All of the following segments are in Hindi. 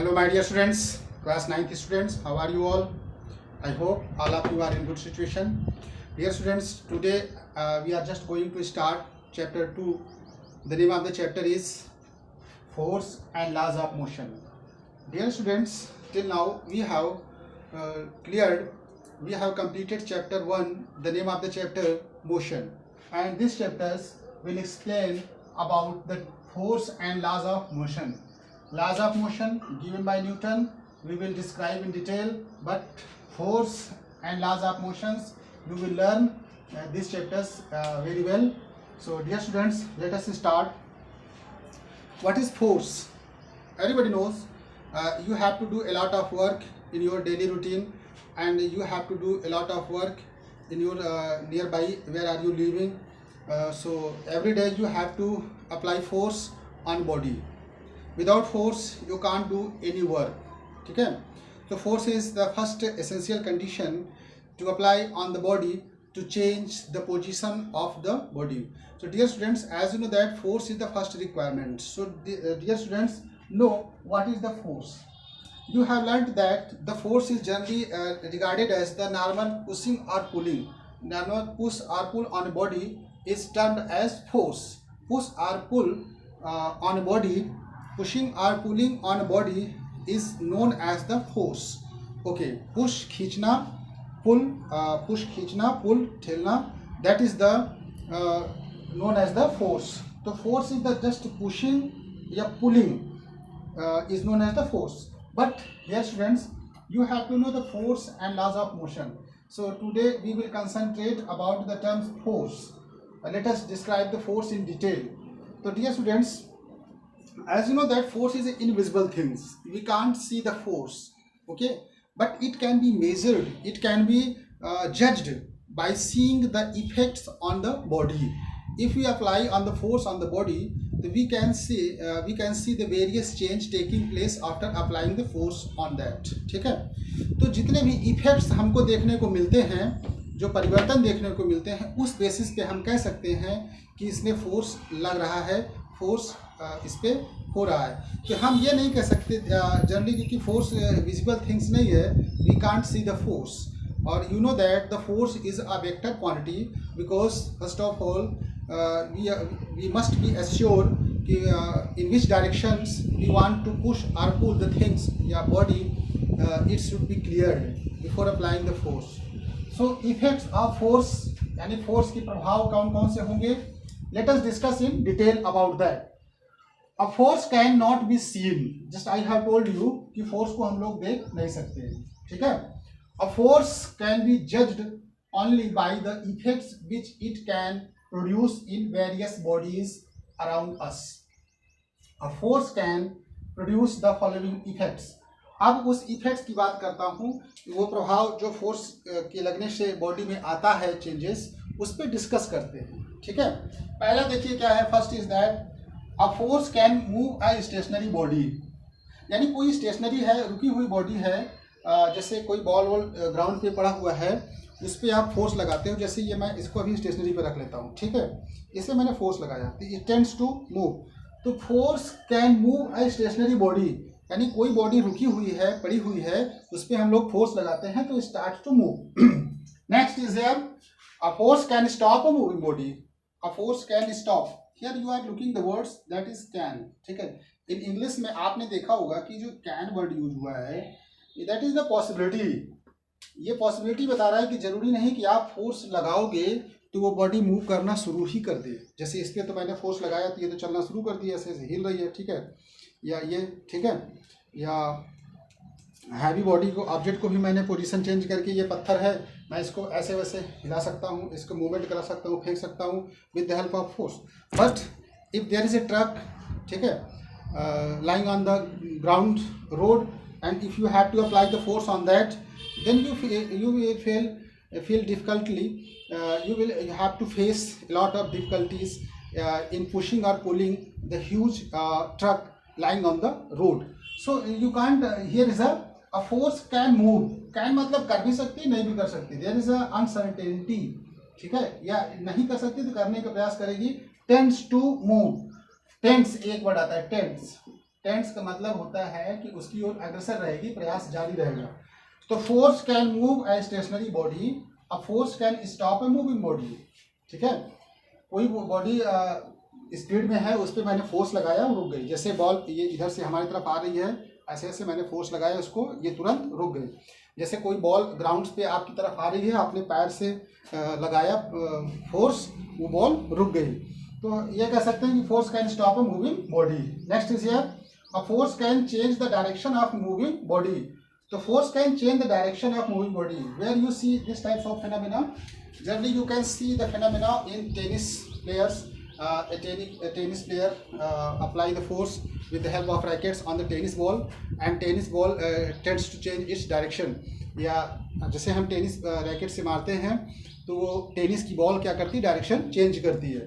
Hello my dear students, class 9th students, how are you all? I hope all of you are in good situation. Dear students, today we are just going to start chapter 2. The name of the chapter is Force and Laws of Motion. Dear students, till now we have we have completed chapter 1, the name of the chapter Motion. And this chapters will explain about the force and laws of motion. Laws of motion given by Newton we will describe in detail, but force and laws of motions you will learn these chapters very well. So dear students, let us start. What is force? Everybody knows you have to do a lot of work in your daily routine, and you have to do a lot of work in your nearby, where are you living. So every day you have to apply force on body. Without force you can't do any work. Okay? So force is the first essential condition to apply on the body to change the position of the body. So dear students, as you know that force is the first requirement. So dear students, know what is the force. You have learned that the force is generally regarded as the normal pushing or pulling. Normal push or pull on a body is termed as force. Push or pull on a body, pushing or pulling on a body is known as the force. Okay, push खींचना, push खींचना, pull ठेलना, that is the known as the force. So force is the just pushing या pulling is known as the force. But here students, you have to know the force and laws of motion. So today we will concentrate about the terms force. Let us describe the force in detail. So dear students, as you know that force is invisible things. We can't see the force, okay, but it can be measured, it can be judged by seeing the effects on the body. If we apply on the force on the body, we can see the various change taking place after applying the force on that. ठीक है, तो जितने भी इफेक्ट्स हमको देखने को मिलते हैं, जो परिवर्तन देखने को मिलते हैं, उस बेसिस पे हम कह सकते हैं कि इसमें फोर्स लग रहा है, फोर्स इस पे हो रहा है. तो हम ये नहीं कह सकते जनरली, क्योंकि फोर्स विजिबल थिंग्स नहीं है, we can't see the force. और you know that the force is a vector quantity, because first of all we must be assure कि in which directions we want to push और पुल द थिंग्स या body, it should be cleared before applying the force. So effects of force, यानी फोर्स के प्रभाव कौन कौन से होंगे, let us discuss in detail about that. A force can not be seen. Just I have told you कि force को हम लोग देख नहीं सकते, ठीक है. A force can be judged only by the effects which it can produce in various bodies around us. A force can produce the following effects. अब उस इफेक्ट्स की बात करता हूँ, वो प्रभाव जो फोर्स के लगने से बॉडी में आता है, चेंजेस, उस पर डिस्कस करते हैं. ठीक है, पहला देखिए क्या है. First is that a force can move a stationary body. यानी कोई स्टेशनरी है, रुकी हुई बॉडी है, जैसे कोई बॉल वॉल ग्राउंड पे पड़ा हुआ है, उस पर आप फोर्स लगाते हो. जैसे ये मैं इसको अभी स्टेशनरी पे रख लेता हूँ, ठीक है, इसे मैंने फोर्स लगाया तो इट टेंड्स टू मूव. तो force can move a stationary body, यानी कोई बॉडी रुकी हुई है, पड़ी हुई है, उस पर हम लोग फोर्स लगाते हैं तो start to move. Next is here a force can stop a moving body. A force can stop. Here you are looking the words that is can. ठीक है, इन इंग्लिश में आपने देखा होगा कि जो कैन वर्ड यूज हुआ है, दैट इज द पॉसिबिलिटी. ये पॉसिबिलिटी बता रहा है कि जरूरी नहीं कि आप फोर्स लगाओगे तो वो बॉडी मूव करना शुरू ही कर दे. जैसे इस पर तो मैंने फोर्स लगाया तो ये तो चलना शुरू कर दिया, ऐसे हिल रही है, ठीक है, या ये, ठीक है, या हैवी बॉडी को, ऑब्जेक्ट को भी मैंने पोजीशन चेंज करके, ये पत्थर है, मैं इसको ऐसे वैसे हिला सकता हूँ, इसको मूवमेंट करा सकता हूँ, फेंक सकता हूँ with the help of force. But if there is a truck, ठीक है, lying on the ground road, and if you have to apply the force on that, then you will feel difficultly, you have to face a lot of difficulties in pushing or pulling the huge truck lying on the road. So you can't, here is a force can move. can मतलब कर भी सकती, नहीं भी कर सकती. there is a uncertainty, ठीक है, या नहीं कर सकती तो करने का प्रयास करेगी. tends to move. टेंस एक वर्ड आता है, टेंस. टेंड्स का मतलब होता है कि उसकी ओर अग्रसर रहेगी, प्रयास जारी रहेगा। तो force can move a stationary body, a force can stop a moving body. ठीक है, कोई बॉडी स्पीड में है, उस पर मैंने फोर्स लगाया, रुक गई। जैसे बॉल ये इधर से हमारी तरफ आ रही है, ऐसे ऐसे मैंने फोर्स लगाया उसको, ये तुरंत रुक गई। जैसे कोई बॉल ग्राउंड पे आपकी तरफ आ रही है, आपने पैर से लगाया फोर्स, वो बॉल रुक गई। तो ये कह सकते हैं कि force can stop a moving body. Next is here, a force can change the direction of moving body. तो force can change the direction of moving body. Where you see this types of phenomena, generally you can see the phenomena in tennis players. A tennis player apply the force with the help of rackets on the tennis ball, and tennis ball tends to change its direction. या जैसे हम टेनिस रैकेट से मारते हैं तो वो टेनिस की बॉल क्या करती है, डायरेक्शन चेंज करती है।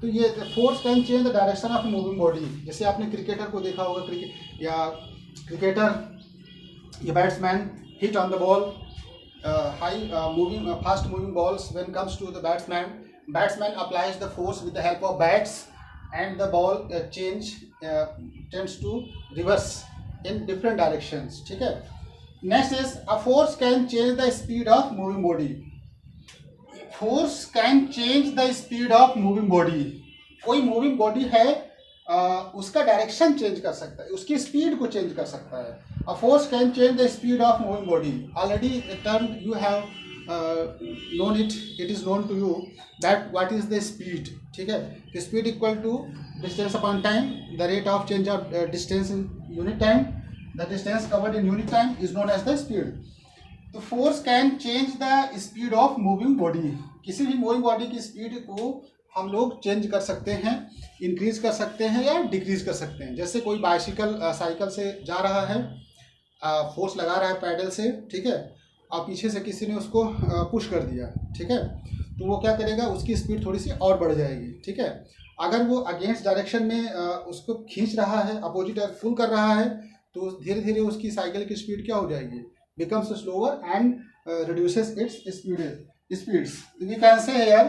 तो ये force can change the direction of moving body. जैसे आपने क्रिकेटर को देखा होगा, क्रिकेटर या batsman hit on the ball, fast moving balls. When comes to the batsman applies the force with the help of bats, and the ball tends to reverse in different directions. ठीक है, next is a force can change the speed of moving body. Force can change the speed of moving body. कोई मूविंग बॉडी है, उसका डायरेक्शन चेंज कर सकता है, उसकी स्पीड को चेंज कर सकता है। A force can change the speed of moving body. Already the term you have known it. It is known to you that what is the speed. ठीक है, the speed equal to distance upon time. The rate of change of distance in unit time. The distance covered in unit time is known as the speed. The force can change the speed of moving body. किसी भी मूविंग बॉडी की स्पीड को हम लोग चेंज कर सकते हैं, इंक्रीज कर सकते हैं या डिक्रीज कर सकते हैं। जैसे कोई साइकिल से जा रहा है, फोर्स लगा रहा है पैडल से, ठीक है, और पीछे से किसी ने उसको पुश कर दिया, ठीक है, तो वो क्या करेगा, उसकी स्पीड थोड़ी सी और बढ़ जाएगी। ठीक है, अगर वो अगेंस्ट डायरेक्शन में उसको खींच रहा है, अपोजिट पुल कर रहा है, तो धीरे धीरे उसकी साइकिल की स्पीड क्या हो जाएगी, becomes slower and reduces its speeds. We can say here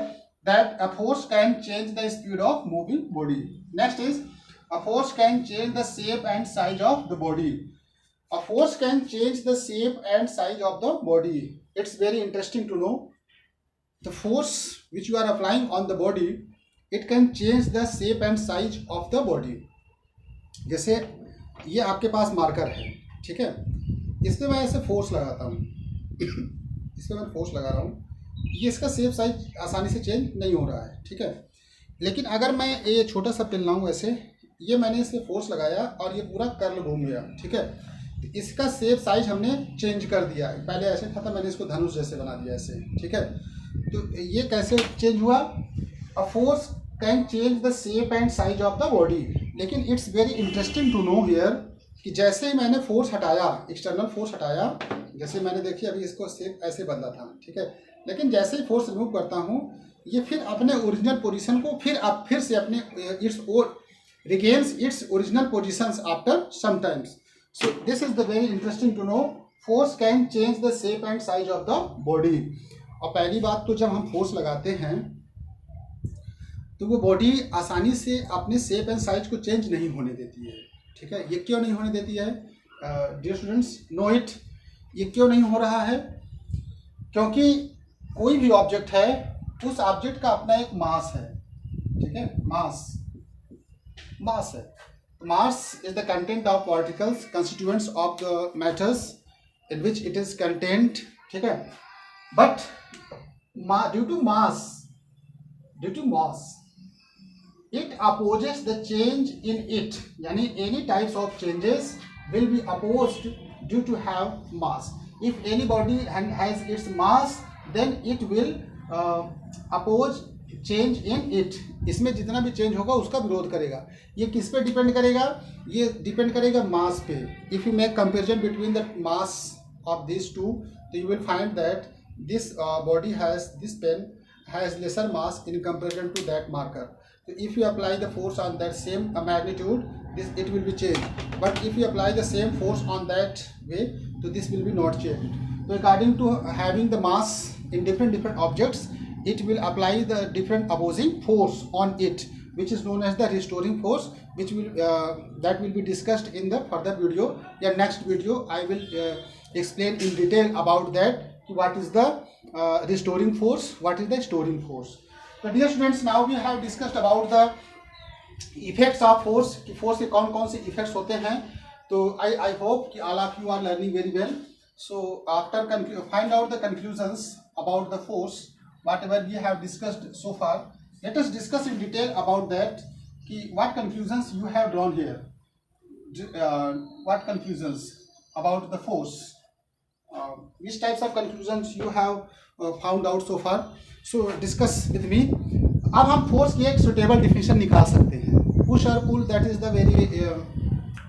that a force can change the speed of moving body. Next is a force can change the shape and size of the body. A force can change the shape and size of the body. It's very interesting to know the force which you are applying on the body, it can change the shape and size of the body. जैसे ये आपके पास मार्कर है, ठीक है, इस पर मैं ऐसे फोर्स लगाता हूँ, इस पर मैं फोर्स लगा रहा हूँ, ये इसका शेप साइज आसानी से चेंज नहीं हो रहा है। ठीक है, लेकिन अगर मैं ये छोटा सा पेन लाऊं ऐसे, ये मैंने इस पर फोर्स लगाया और ये पूरा कर्ल घूम गया। ठीक है, तो इसका शेप साइज हमने चेंज कर दिया, पहले ऐसे था, मैंने इसको धनुष जैसे बना दिया ऐसे। ठीक है, तो ये कैसे चेंज हुआ, a force can change the shape and size of the body. लेकिन it's very interesting to know here कि जैसे ही मैंने फोर्स हटाया, एक्सटर्नल फोर्स हटाया, जैसे मैंने देखिए अभी इसको शेप ऐसे बदला था, ठीक है, लेकिन जैसे ही फोर्स रिमूव करता हूँ, ये फिर अपने ओरिजिनल पोजीशन को फिर से अपने regains its original positions after some times. So this is the very interesting to know, force can change the shape and size of the body. और पहली बात तो जब हम फोर्स लगाते हैं तो वो बॉडी आसानी से अपने शेप एंड साइज को चेंज नहीं होने देती है। ठीक है, ये क्यों नहीं होने देती है, डियर स्टूडेंट्स नो इट, ये क्यों नहीं हो रहा है, क्योंकि कोई भी ऑब्जेक्ट है, उस ऑब्जेक्ट का अपना एक मास है। ठीक है, मास है, mass is the content of particles constituents of the matters in which it is content. ठीक है, but due to mass it opposes the change in it, यानी any types of changes will be opposed due to have mass. If any body has its mass, then it will oppose change in it. इसमें जितना भी चेंज होगा उसका विरोध करेगा। ये किस पे डिपेंड करेगा, ये डिपेंड करेगा मास पे। If you make comparison between the mass of these two, so you will find that this body has, this pen has lesser mass in comparison to that marker. So if you apply the force on that same magnitude, it will be changed. But if you apply the same force on that way, so this will be not changed. So according to having the mass in different objects, it will apply the different opposing force on it. which is known as the restoring force, which will that will be discussed in the further video. Yeah, next video I will explain in detail about that. What is the restoring force? What is the storing force? So dear students, now we have discussed about the effects of force. कि force के कौन कौन से effects होते हैं. तो I hope कि all of you are learning very well. So after find out the conclusions about the force, whatever we have discussed so far, let us discuss in detail about that. कि what conclusions you have drawn here. What conclusions about the force? Which types of conclusions you have found out so far? So discuss with me. अब हम फोर्स की एक सुटेबल डिफिनेशन निकाल सकते हैं. पुश और pull that is the very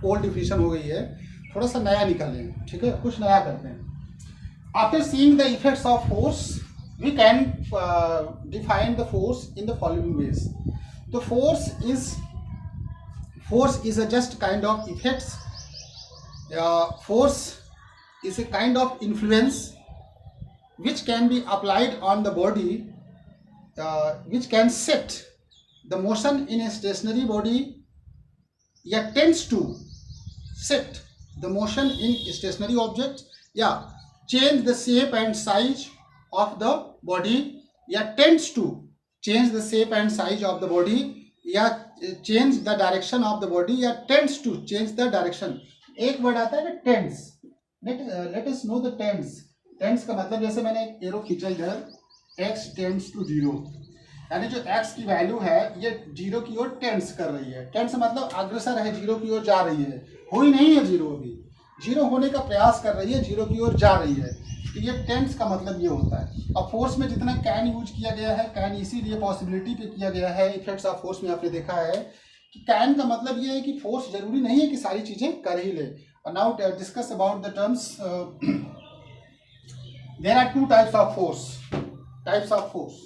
old definition हो गई है. थोड़ा सा नया निकालें, ठीक है, कुछ नया करते हैं. After seeing the effects of force we can define the force in the following ways. तो force is a just kind of effects. Force is a kind of influence which can be applied on the body, which can set the motion in a stationary body, yeah, tends to set the motion in a stationary object, yeah, change the shape and size of the body, yeah, tends to change the shape and size of the body, yeah, change the direction of the body, yeah, tends to change the direction. एक वर्ड आता है tense. Let us know the tends. Tends का मतलब जैसे मैंने एक एरो खींचा इधर, x tends to 0, यानी जो x की वैल्यू है ये 0 की ओर टेंड्स कर रही है. टेंड्स मतलब अग्रसर है, 0 की ओर जा रही है. हुई नहीं है 0, अभी 0 होने का प्रयास कर रही है, 0 की ओर जा रही है. तो ये टेंड्स का मतलब ये होता है. अब फोर्स में जितना कैन यूज किया गया है, कैन इसीलिए पॉसिबिलिटी पे किया गया है. इफेक्ट्स ऑफ फोर्स में आपने देखा है कि कैन का मतलब ये है कि फोर्स जरूरी नहीं है कि सारी चीजें कर ही ले. Now discuss about the terms. There are two types of force. Types of force.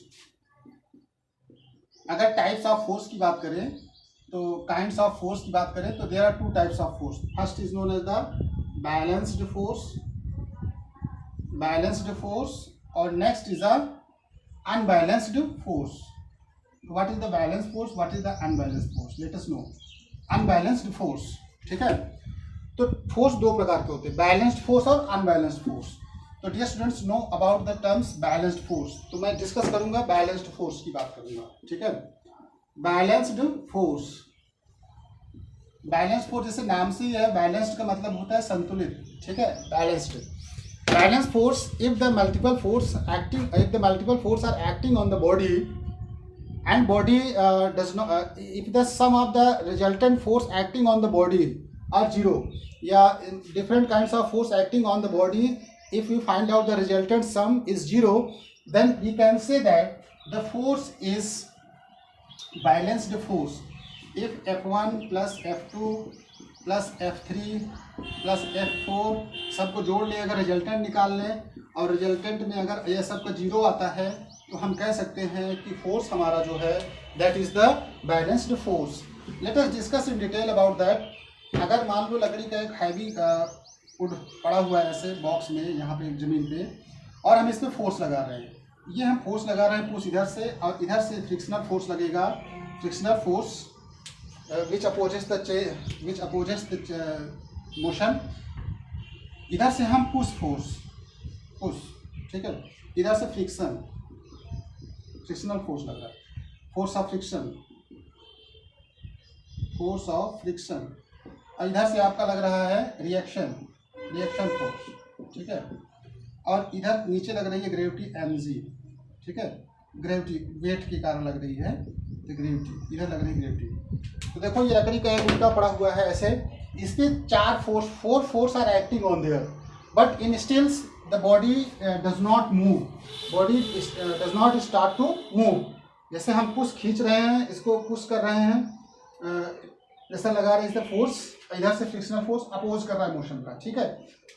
अगर types of force की बात करें तो kinds of force की बात करें तो there are two types of force. First is known as the balanced force. Balanced force. और next is a unbalanced force. What is the balanced force? What is the unbalanced force? Let us know. Unbalanced force. ठीक है. तो फोर्स दो प्रकार के होते हैं, बैलेंस्ड फोर्स और अनबैलेंस्ड फोर्स. तो dear students, know about the terms balanced force. तो मैं डिस्कस करूंगा बैलेंस्ड फोर्स की बात करूंगा, ठीक है. Balanced force. बैलेंस्ड फोर्स जैसे नाम से ही है, बैलेंस्ड का मतलब होता है संतुलित, ठीक है. Balanced. Balanced force if the multiple force are acting on the body and body does not if the sum of the resultant force acting on the body are 0, yeah, different kinds of force acting on the body, if we find out the resultant sum is 0, then we can say that the force is balanced force. If F1 plus F2 plus F3 plus F4 सबको जोड़ लें, अगर रिजल्टेंट निकाल लें और रिजल्टेंट में अगर ये सबका 0 आता है तो हम कह सकते हैं कि फोर्स हमारा जो है that is the balanced force. Late us discuss in detail about that. अगर मान लो लकड़ी का एक हैवी वुड पड़ा हुआ है ऐसे बॉक्स में यहाँ पे जमीन पे, और हम इसमें फोर्स लगा रहे हैं. ये हम फोर्स लगा रहे हैं पुश इधर से, और इधर से फ्रिक्शनल फोर्स लगेगा. Frictional force which opposes the motion. इधर से हम पुश फोर्स, ठीक है. इधर से फ्रिक्शनल फोर्स लग रहा है, फोर्स ऑफ फ्रिक्शन. और इधर से आपका लग रहा है रिएक्शन फोर्स, ठीक है. और इधर नीचे लग रही है ग्रेविटी mg, ठीक है. ग्रेविटी वेट के कारण लग रही है, तो ग्रेविटी इधर लग रही है ग्रेविटी. तो देखो ये लकड़ी का एक उल्टा पड़ा हुआ है ऐसे, इसके four force are acting on there, but in stills the body does not move. Body does not start to move. जैसे हम पुश खींच रहे हैं, इसको पुश कर रहे हैं, जैसा लगा रहे हैं, इससे फोर्स इधर से फ्रिक्शनल फोर्स अपोज कर रहा है मोशन का, ठीक है.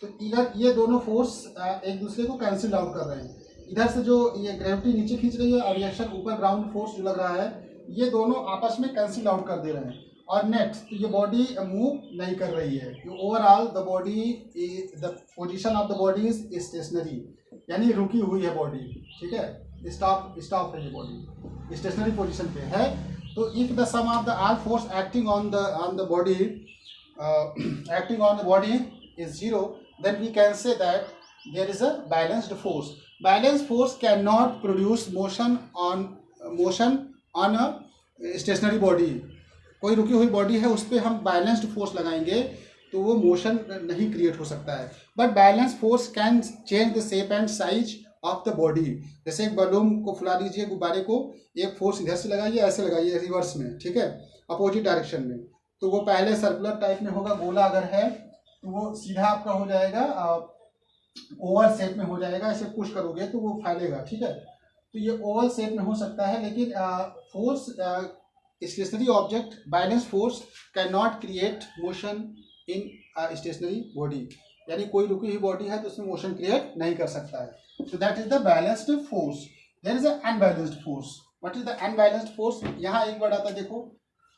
तो इधर ये दोनों फोर्स एक दूसरे को कैंसिल आउट कर रहे हैं. इधर से जो ये ग्रेविटी नीचे खींच रही है और रिएक्शन ऊपर ग्राउंड फोर्स जो लग रहा है, ये दोनों आपस में कैंसिल आउट कर दे रहे हैं. और नेक्स्ट तो ये बॉडी मूव नहीं कर रही है. Overall the position of the body is stationary, यानी रुकी हुई है बॉडी, ठीक है. स्टॉप है, ये बॉडी स्टेशनरी पोजीशन पे है. तो if the sum of the all force acting on the body is zero, then we can say that there is a balanced force. Balanced force can not produce motion on a stationary body. कोई रुकी हुई बॉडी है, उस पर हम बैलेंस्ड फोर्स लगाएंगे तो वो मोशन नहीं क्रिएट हो सकता है. But balance force can change the shape and size of the body. जैसे एक बलून को फुला लीजिए, गुब्बारे को, एक फोर्स इधर से लगाइए, ऐसे लगाइए रिवर्स में, ठीक है, अपोजिट डायरेक्शन में, तो वो पहले सर्कुलर टाइप में होगा. गोला अगर है तो वो सीधा आपका हो जाएगा, ओवल शेप में हो जाएगा. ऐसे पुश करोगे तो वो फैलेगा, ठीक है. तो ये ओवल शेप में हो सकता है, लेकिन force stationary object, balance force can not create motion in stationary body. यानी कोई रुकी हुई बॉडी है तो उसमें मोशन क्रिएट नहीं कर सकता है. So that is the balanced force. There is an unbalanced force. What is the unbalanced force? यहाँ एक वर्ड आता है, देखो,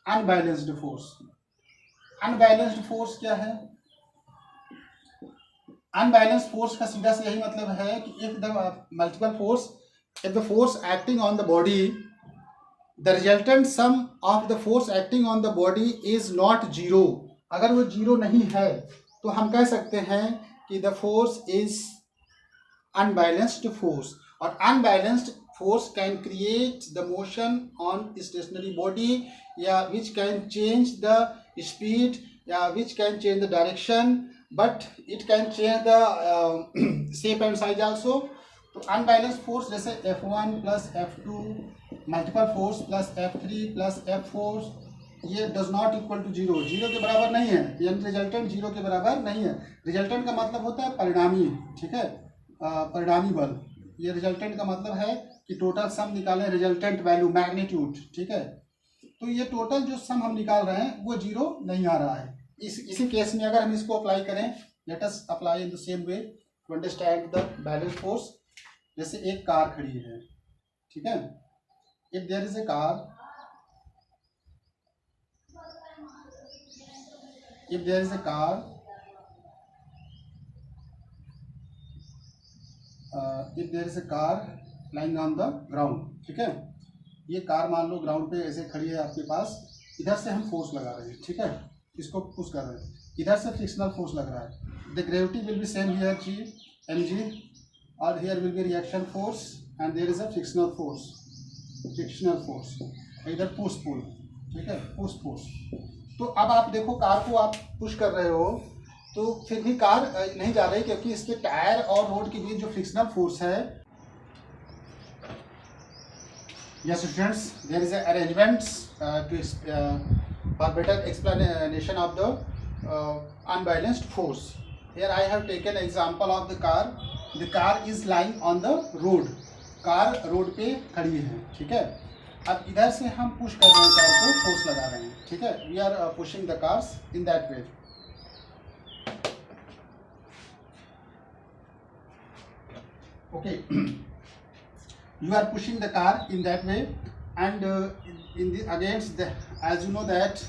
unbalanced force. Unbalanced force क्या है? Unbalanced force का सीधा से यही मतलब है कि if the force acting on the body, the resultant sum of the force acting on the body is not zero. अगर वो जीरो नहीं है तो हम कह सकते हैं कि the force is unbalanced force. और unbalanced force can create the motion on stationary body, या which can change the speed, या which can change the direction, but it can change the shape and size also. तो unbalanced force जैसे F1 plus F2 multiple force plus F3 plus F4, ये does not equal to zero. Zero के बराबर नहीं है, यानी रिजल्टेंट जीरो के बराबर नहीं है. रिजल्टेंट का मतलब होता है परिणामी, ठीक है, परिणामी बल. ये रिजल्टेंट का मतलब है कि टोटल सम निकालें, रिजल्टेंट वैल्यू, मैग्नीट्यूड, ठीक है. तो ये टोटल जो सम हम निकाल रहे हैं वो जीरो नहीं आ रहा है. इसी केस में अगर हम इसको अप्लाई करें, let us apply in the same way to understand the balance force. जैसे एक कार खड़ी है, ठीक है, if there is a car, if there is a car lying on the ground, ठीक है. ये कार मान लो ग्राउंड पे ऐसे खड़ी है आपके पास. इधर से हम फोर्स लगा रहे हैं, ठीक है, इसको पुश कर रहे हैं. इधर से फ्रिक्शनल फोर्स लग रहा है. The gravity will be same here g, mg, और here will be reaction force and there is a frictional force. इधर पुश पुल, ठीक है, पुश फोर्स. तो अब आप देखो, कार को आप पुश कर रहे हो तो फिर भी कार नहीं जा रही, क्योंकि इसके टायर और रोड के बीच जो फ्रिक्शनल फोर्स है. Yes students, there is arrangements for better explanation of the unbalanced force. Here I have taken example of the car. The car is lying on the road. Car road पे खड़ी है, ठीक है. अब इधर से हम पुश कर रहे हैं, कार को फोर्स लगा रहे हैं, ठीक है. We are pushing the cars in that way. Okay, you are pushing the car in that way, and in the against the, as you know that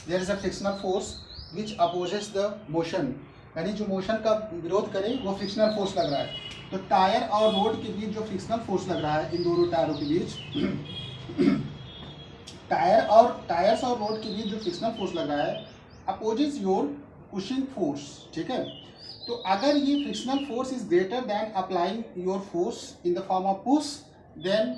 there is a frictional force which opposes the motion. यानी जो मोशन का विरोध करे वो फ्रिक्शनल फोर्स लग रहा है. तो टायर और रोड के बीच जो फ्रिक्शनल फोर्स लग रहा है, इन दोनों टायरों के बीच, टायर्स और रोड के बीच जो फ्रिक्शनल फोर्स लग रहा है, अपोजिट योर पुशिंग फोर्स, ठीक है. तो अगर ये frictional force is greater than applying your force in the form of push, then